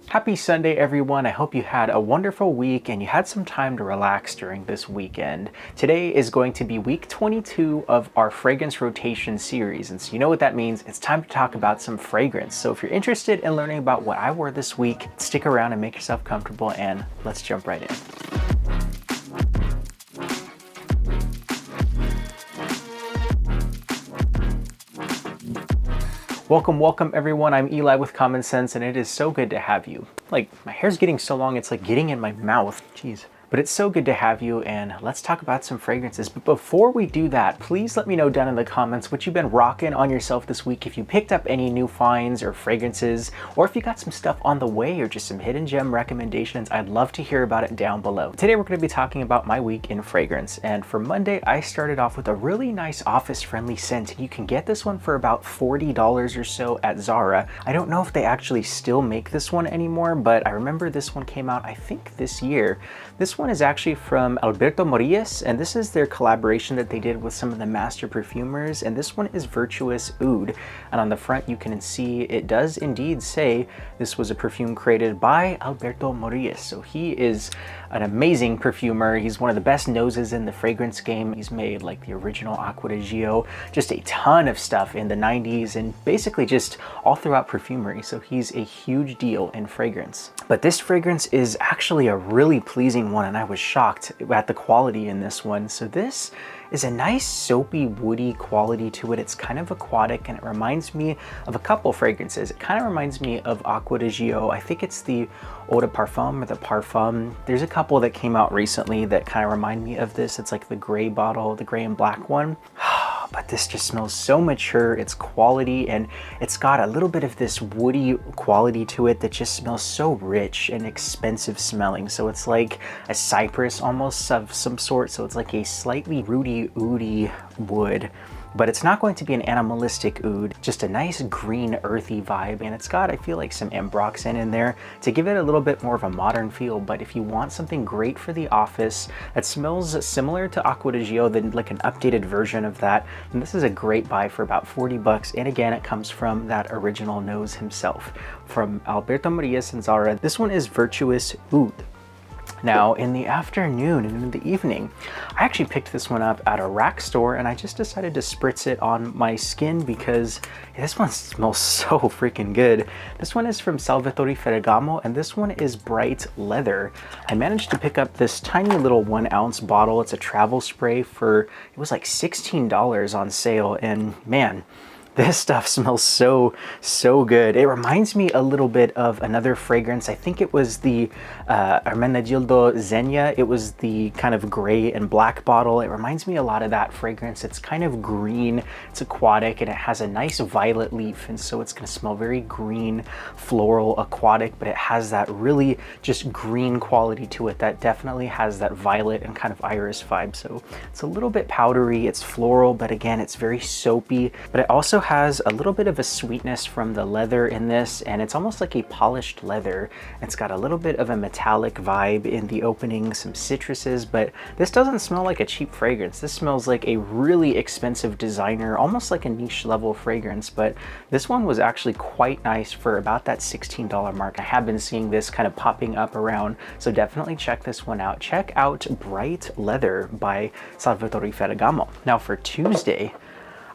Happy Sunday, everyone. I hope you had a wonderful week and you had some time to relax during this weekend. Today is going to be week 22 of our fragrance rotation series. And so you know what that means. It's time to talk about some fragrance. So if you're interested in learning about what I wore this week, stick around and make yourself comfortable and let's jump right in. Welcome everyone. I'm Eli with Common Sense and it is so good to have you. Like, my hair's getting so long it's like getting in my mouth. Jeez. But it's so good to have you and let's talk about some fragrances. But before we do that, please let me know down in the comments what you've been rocking on yourself this week. If you picked up any new finds or fragrances, or if you got some stuff on the way or just some hidden gem recommendations, I'd love to hear about it down below. Today we're going to be talking about my week in fragrance. And for Monday, I started off with a really nice office-friendly scent. You can get this one for about $40 or so at Zara. I don't know if they actually still make this one anymore, but I remember this one came out, I think this year. This one is actually from Alberto Morillas, and this is their collaboration that they did with some of the master perfumers, and this one is Virtuous Oud. And on the front you can see it does indeed say this was a perfume created by Alberto Morillas. So he is an amazing perfumer. He's one of the best noses in the fragrance game. He's made like the original Acqua di Gio, just a ton of stuff in the 90s and basically just all throughout perfumery. So he's a huge deal in fragrance. But this fragrance is actually a really pleasing one and I was shocked at the quality in this one. So this is a nice soapy woody quality to it. It's kind of aquatic and it reminds me of a couple fragrances. It kind of reminds me of Acqua di Gio. I think it's the Eau de Parfum or the Parfum. There's a couple that came out recently that kind of remind me of this. It's like the gray bottle, the gray and black one. But this just smells so mature. It's quality and it's got a little bit of this woody quality to it that just smells so rich and expensive smelling. So it's like a cypress almost of some sort. So it's like a slightly rooty, oudy wood. But it's not going to be an animalistic oud, just a nice green earthy vibe. And it's got, I feel like, some ambroxan in there to give it a little bit more of a modern feel. But if you want something great for the office that smells similar to Acqua di Gio, then like an updated version of that, then this is a great buy for about 40 bucks. And again, it comes from that original nose himself, from Alberto Morillas and Zara. This one is Virtuous Oud. Now, in the afternoon and in the evening, I actually picked this one up at a rack store and I just decided to spritz it on my skin because this one smells so freaking good. This one is from Salvatore Ferragamo and this one is bright leather. I managed to pick up this tiny little 1 ounce bottle. It's a travel spray for, it was like $16 on sale, and man, this stuff smells so good. It reminds me a little bit of another fragrance. I think it was the Hermenegildo Zegna. It was the kind of gray and black bottle. It reminds me a lot of that fragrance. It's kind of green, it's aquatic, and it has a nice violet leaf. And so it's gonna smell very green, floral, aquatic, but it has that really just green quality to it that definitely has that violet and kind of iris vibe. So it's a little bit powdery, it's floral, but again, it's very soapy, but it also has a little bit of a sweetness from the leather in this, and it's almost like a polished leather. It's got a little bit of a metallic vibe in the opening, some citruses, but this doesn't smell like a cheap fragrance. This smells like a really expensive designer, almost like a niche level fragrance, but this one was actually quite nice for about that $16 mark. I have been seeing this kind of popping up around, so definitely check this one out. Check out Bright Leather by Salvatore Ferragamo. Now for Tuesday,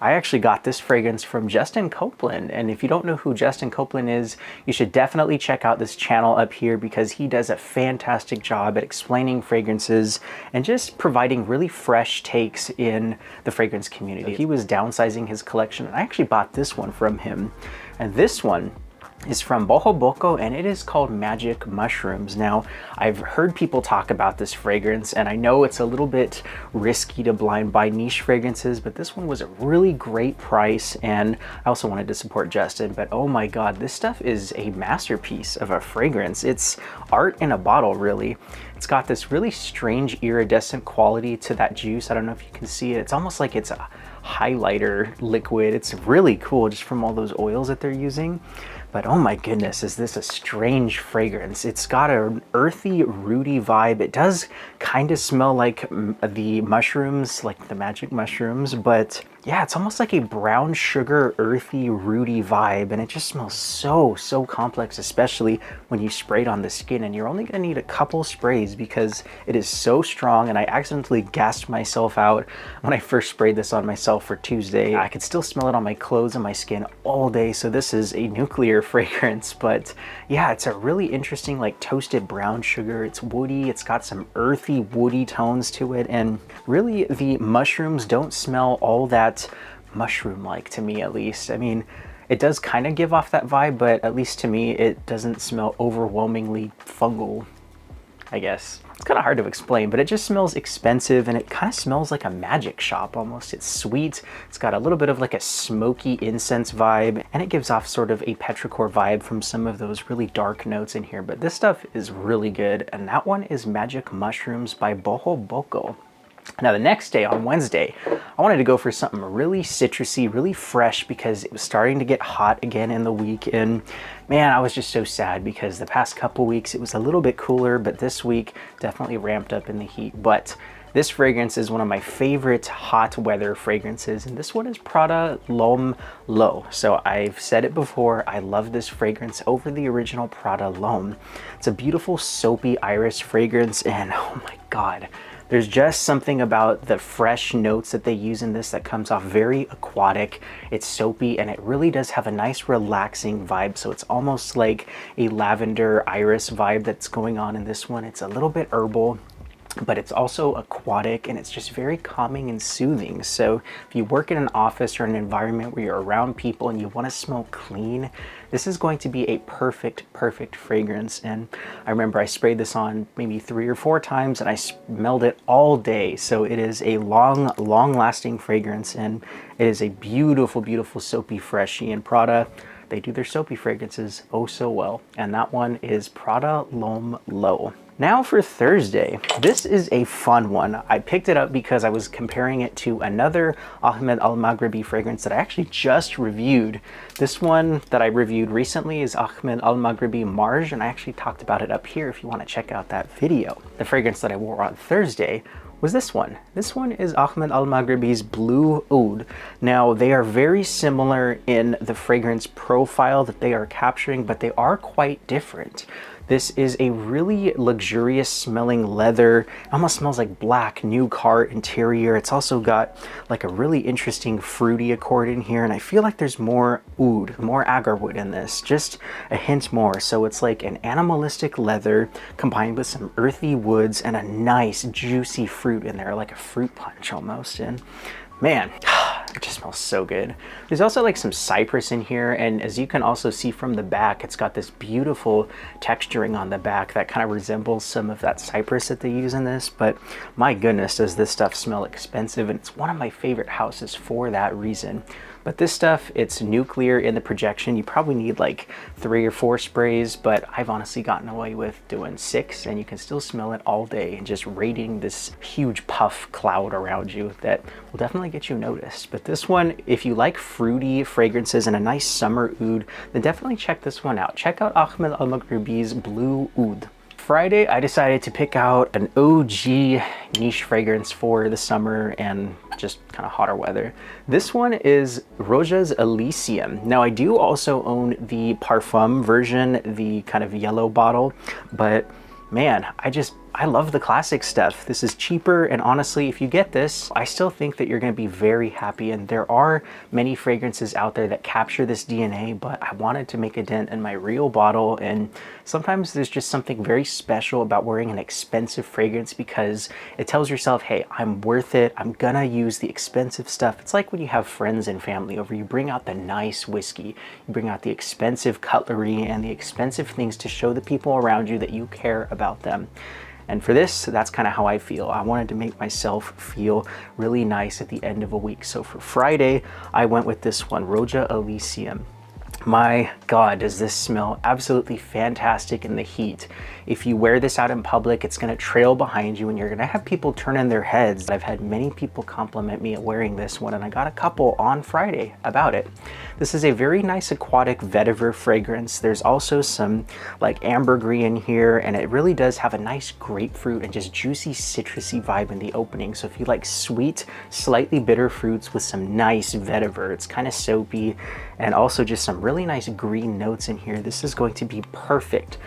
I actually got this fragrance from Justin Copeland, and if you don't know who Justin Copeland is, you should definitely check out this channel up here because he does a fantastic job at explaining fragrances and just providing really fresh takes in the fragrance community. He was downsizing his collection, and I actually bought this one from him, and this one is from Bohoboco and it is called Magic Mushrooms. Now, I've heard people talk about this fragrance and I know it's a little bit risky to blind buy niche fragrances, but this one was a really great price and I also wanted to support Justin, but oh my god, this stuff is a masterpiece of a fragrance. It's art in a bottle, really. It's got this really strange iridescent quality to that juice. I don't know if you can see it. It's almost like it's a highlighter liquid. It's really cool just from all those oils that they're using. But oh my goodness, is this a strange fragrance. It's got an earthy, rooty vibe. It does kind of smell like the mushrooms, like the magic mushrooms, but yeah, it's almost like a brown sugar, earthy, rooty vibe, and it just smells so complex, especially when you spray it on the skin, and you're only gonna need a couple sprays because it is so strong, and I accidentally gassed myself out when I first sprayed this on myself for Tuesday. I could still smell it on my clothes and my skin all day, so this is a nuclear fragrance, but yeah, it's a really interesting like toasted brown sugar. It's woody, it's got some earthy, woody tones to it, and really the mushrooms don't smell all that mushroom-like, to me at least. I mean, it does kind of give off that vibe, but at least to me, it doesn't smell overwhelmingly fungal, I guess. It's kind of hard to explain, but it just smells expensive, and it kind of smells like a magic shop almost. It's sweet, it's got a little bit of like a smoky incense vibe, and it gives off sort of a petrichor vibe from some of those really dark notes in here, but this stuff is really good, and that one is Magic Mushrooms by Bohoboco. Now the next day, on Wednesday, I wanted to go for something really citrusy, really fresh, because it was starting to get hot again in the week, and man, I was just so sad because the past couple weeks it was a little bit cooler, but this week definitely ramped up in the heat. But this fragrance is one of my favorite hot weather fragrances, and this one is Prada L'Homme L'Eau. So I've said it before, I love this fragrance over the original Prada L'Homme. It's a beautiful soapy iris fragrance, and oh my god, there's just something about the fresh notes that they use in this that comes off very aquatic. It's soapy, and it really does have a nice relaxing vibe. So it's almost like a lavender iris vibe that's going on in this one. It's a little bit herbal, but it's also aquatic, and it's just very calming and soothing. So if you work in an office or an environment where you're around people and you want to smell clean, this is going to be a perfect fragrance. And I remember I sprayed this on maybe 3 or 4 times, and I smelled it all day. So it is a long lasting fragrance, and it is a beautiful soapy freshy. And Prada, they do their soapy fragrances oh so well, and that one is Prada L'Homme L'Eau. Now for Thursday, this is a fun one. I picked it up because I was comparing it to another Ahmed Al-Maghribi fragrance that I actually just reviewed. This one that I reviewed recently is Ahmed Al-Maghribi Marge, and I actually talked about it up here if you want to check out that video. The fragrance that I wore on Thursday was this one. This one is Ahmed Al-Maghribi's Blu Oud. Now, they are very similar in the fragrance profile that they are capturing, but they are quite different. This is a really luxurious smelling leather. It almost smells like black new car interior. It's also got like a really interesting fruity accord in here, and I feel like there's more oud, more agarwood in this, just a hint more. So it's like an animalistic leather combined with some earthy woods and a nice juicy fruit in there, like a fruit punch almost. And man, it just smells so good. There's also like some cypress in here, and as you can also see from the back, it's got this beautiful texturing on the back that kind of resembles some of that cypress that they use in this. But my goodness, does this stuff smell expensive, and it's one of my favorite houses for that reason. But this stuff, it's nuclear in the projection. You probably need like 3 or 4 sprays, but I've honestly gotten away with doing 6, and you can still smell it all day and just radiating this huge puff cloud around you that will definitely get you noticed. But this one, if you like fruity fragrances and a nice summer oud, then definitely check this one out. Check out Ahmed Al-Maghribi's Blu Oud. Friday, I decided to pick out an OG niche fragrance for the summer and just kind of hotter weather. This one is Roja Elysium. Now, I do also own the parfum version, the kind of yellow bottle, but man, I love the classic stuff. This is cheaper, and honestly, if you get this, I still think that you're going to be very happy. And there are many fragrances out there that capture this DNA, but I wanted to make a dent in my real bottle. And sometimes there's just something very special about wearing an expensive fragrance, because it tells yourself, hey, I'm worth it. I'm gonna use the expensive stuff. It's like when you have friends and family over, you bring out the nice whiskey, you bring out the expensive cutlery and the expensive things to show the people around you that you care about them. And for this, that's kind of how I feel. I wanted to make myself feel really nice at the end of a week. So for Friday, I went with this one, Roja Elysium. My God, does this smell absolutely fantastic in the heat. If you wear this out in public, it's gonna trail behind you and you're gonna have people turning their heads. I've had many people compliment me at wearing this one, and I got a couple on Friday about it. This is a very nice aquatic vetiver fragrance. There's also some like ambergris in here, and it really does have a nice grapefruit and just juicy citrusy vibe in the opening. So if you like sweet, slightly bitter fruits with some nice vetiver, it's kind of soapy, and also just some really nice green notes in here, this is going to be perfect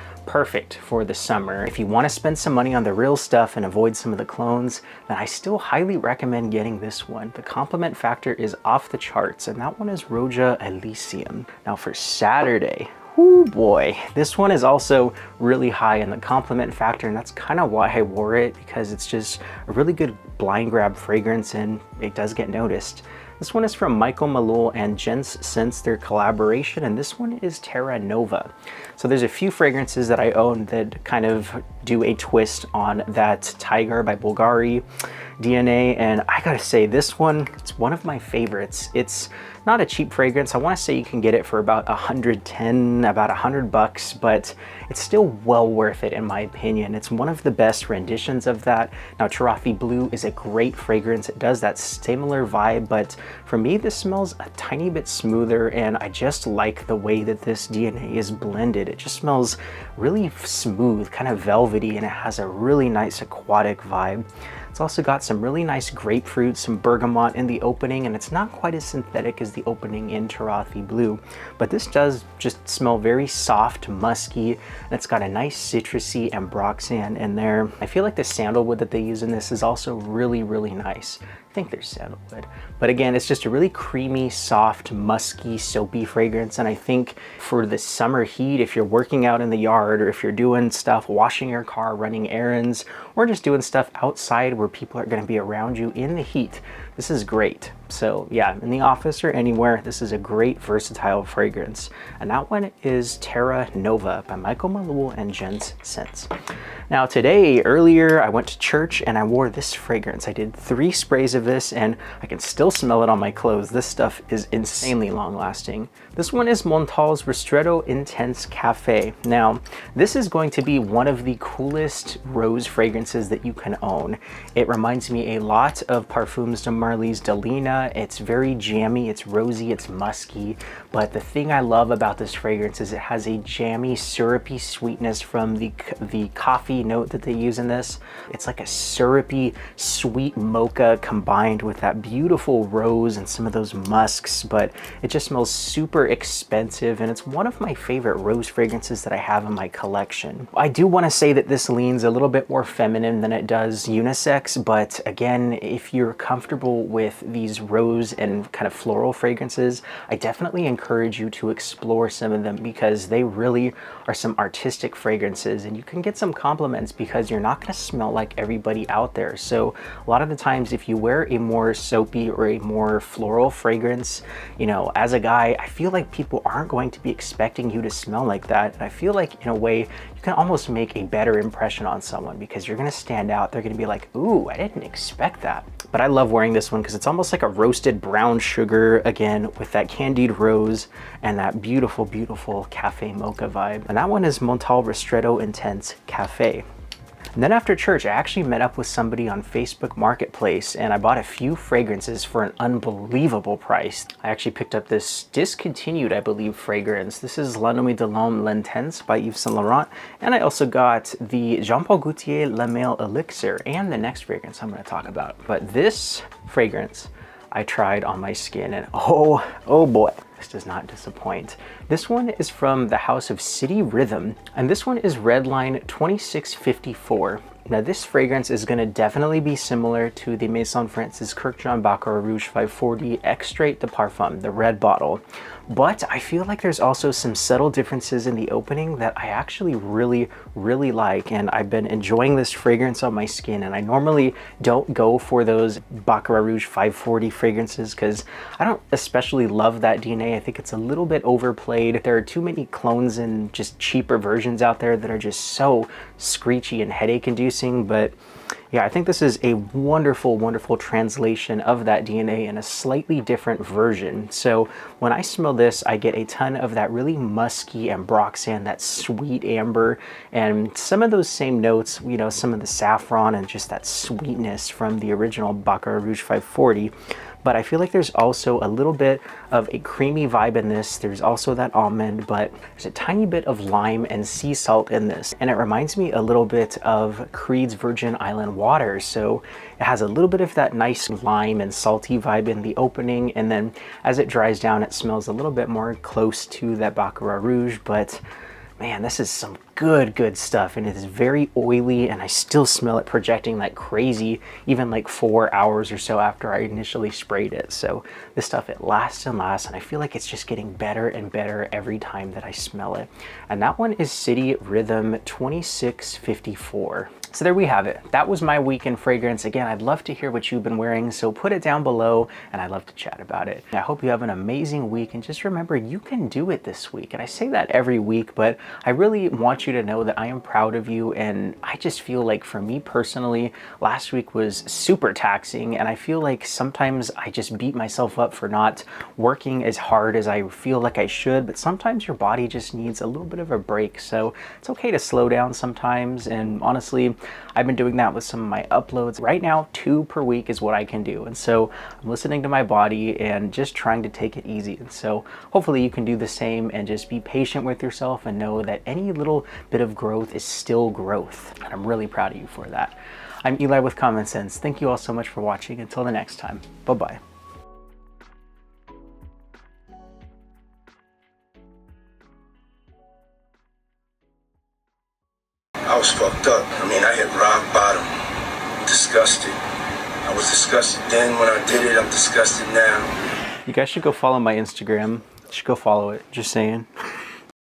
for the summer. If you want to spend some money on the real stuff and avoid some of the clones, then I still highly recommend getting this one. The compliment factor is off the charts, and that one is Roja Elysium. Now for Saturday, oh boy, this one is also really high in the compliment factor, and that's kind of why I wore it, because it's just a really good blind grab fragrance and it does get noticed. This one is from Michael Malul and Jens Scents, their collaboration, and this one is Terra Nova. So there's a few fragrances that I own that kind of do a twist on that Tiger by Bulgari DNA, and I gotta say, this one, it's one of my favorites. It's not a cheap fragrance. I want to say you can get it for about 110, about $100, but it's still well worth it in my opinion. It's one of the best renditions of that. Now Tarafi Blue is a great fragrance. It does that similar vibe, but for me this smells a tiny bit smoother, and I just like the way that this DNA is blended. It just smells really smooth, kind of velvety, and it has a really nice aquatic vibe. It's also got some really nice grapefruit, some bergamot in the opening, and it's not quite as synthetic as the opening in Tarafi Blue, but this does just smell very soft, musky, and it's got a nice citrusy ambroxan in there. I feel like the sandalwood that they use in this is also really, really nice. I think there's sandalwood, but again, it's just a really creamy, soft, musky, soapy fragrance. And I think for the summer heat, if you're working out in the yard, or if you're doing stuff, washing your car, running errands, or just doing stuff outside where people are going to be around you in the heat, this is great. So yeah, in the office or anywhere, this is a great versatile fragrance. And that one is Terra Nova by Michael Malul and Jens Scents. Now today, earlier, I went to church and I wore this fragrance. I did 3 sprays of this and I can still smell it on my clothes. This stuff is insanely long lasting. This one is Montale's Ristretto Intense Cafe. Now, this is going to be one of the coolest rose fragrances that you can own. It reminds me a lot of Parfums de Marly's Delina. It's very jammy, it's rosy, it's musky, but the thing I love about this fragrance is it has a jammy, syrupy sweetness from the coffee note that they use in this. It's like a syrupy, sweet mocha combined with that beautiful rose and some of those musks, but it just smells super expensive, and it's one of my favorite rose fragrances that I have in my collection. I do want to say that this leans a little bit more feminine than it does unisex, but again, if you're comfortable with these rose and kind of floral fragrances, I definitely encourage you to explore some of them, because they really are some artistic fragrances, and you can get some compliments because you're not going to smell like everybody out there. So a lot of the times, if you wear a more soapy or a more floral fragrance, you know, as a guy, I feel like people aren't going to be expecting you to smell like that. And I feel like in a way you can almost make a better impression on someone, because you're going to stand out. They're going to be like, ooh, I didn't expect that. But I love wearing this one because it's almost like a roasted brown sugar, again, with that candied rose and that beautiful, beautiful cafe mocha vibe. And that one is Montale Ristretto Intense Cafe. And then after church, I actually met up with somebody on Facebook Marketplace, and I bought a few fragrances for an unbelievable price. I actually picked up this discontinued, I believe, fragrance. This is La Nuit de l'Homme L'Intense by Yves Saint Laurent. And I also got the Jean Paul Gaultier La Male Elixir, and the next fragrance I'm going to talk about. But this fragrance I tried on my skin, and oh boy, this does not disappoint. This one is from the house of City Rhythm, and this one is Redline 2654. Now this fragrance is going to definitely be similar to the Maison Francis Kirkjohn Baccarat Rouge 540 Extrait de Parfum, the red bottle. But I feel like there's also some subtle differences in the opening that I actually really, really like, and I've been enjoying this fragrance on my skin. And I normally don't go for those Baccarat Rouge 540 fragrances because I don't especially love that DNA. I think it's a little bit overplayed. There are too many clones and just cheaper versions out there that are just so screechy and headache inducing, but Yeah, I think this is a wonderful, wonderful translation of that DNA in a slightly different version. So when I smell this, I get a ton of that really musky ambroxan, that sweet amber, and some of those same notes, you know, some of the saffron and just that sweetness from the original Baccarat Rouge 540. But I feel like there's also a little bit of a creamy vibe in this. There's also that almond, but there's a tiny bit of lime and sea salt in this. And it reminds me a little bit of Creed's Virgin Island water. So it has a little bit of that nice lime and salty vibe in the opening. And then as it dries down, it smells a little bit more close to that Baccarat Rouge. But man, this is some good stuff, and it is very oily, and I still smell it projecting like crazy, even like 4 hours or so after I initially sprayed it. So this stuff, it lasts and lasts, and I feel like it's just getting better and better every time that I smell it. And that one is City Rhythm 2654. So there we have it. That was my weekend fragrance. Again, I'd love to hear what you've been wearing, so put it down below and I'd love to chat about it. I hope you have an amazing week, and just remember, you can do it this week. And I say that every week, but I really want you to know that I am proud of you. And I just feel like, for me personally, last week was super taxing, and I feel like sometimes I just beat myself up for not working as hard as I feel like I should, but sometimes your body just needs a little bit of a break. So it's okay to slow down sometimes, and honestly, I've been doing that with some of my uploads. Right now, 2 per week is what I can do. And so I'm listening to my body and just trying to take it easy. And so hopefully you can do the same, and just be patient with yourself and know that any little bit of growth is still growth. And I'm really proud of you for that. I'm Eli with Common Sense. Thank you all so much for watching. Until the next time, bye-bye. I was fucked up. I mean, I hit rock bottom. Disgusted. I was disgusted then when I did it. I'm disgusted now. You guys should go follow my Instagram. You should go follow it. Just saying.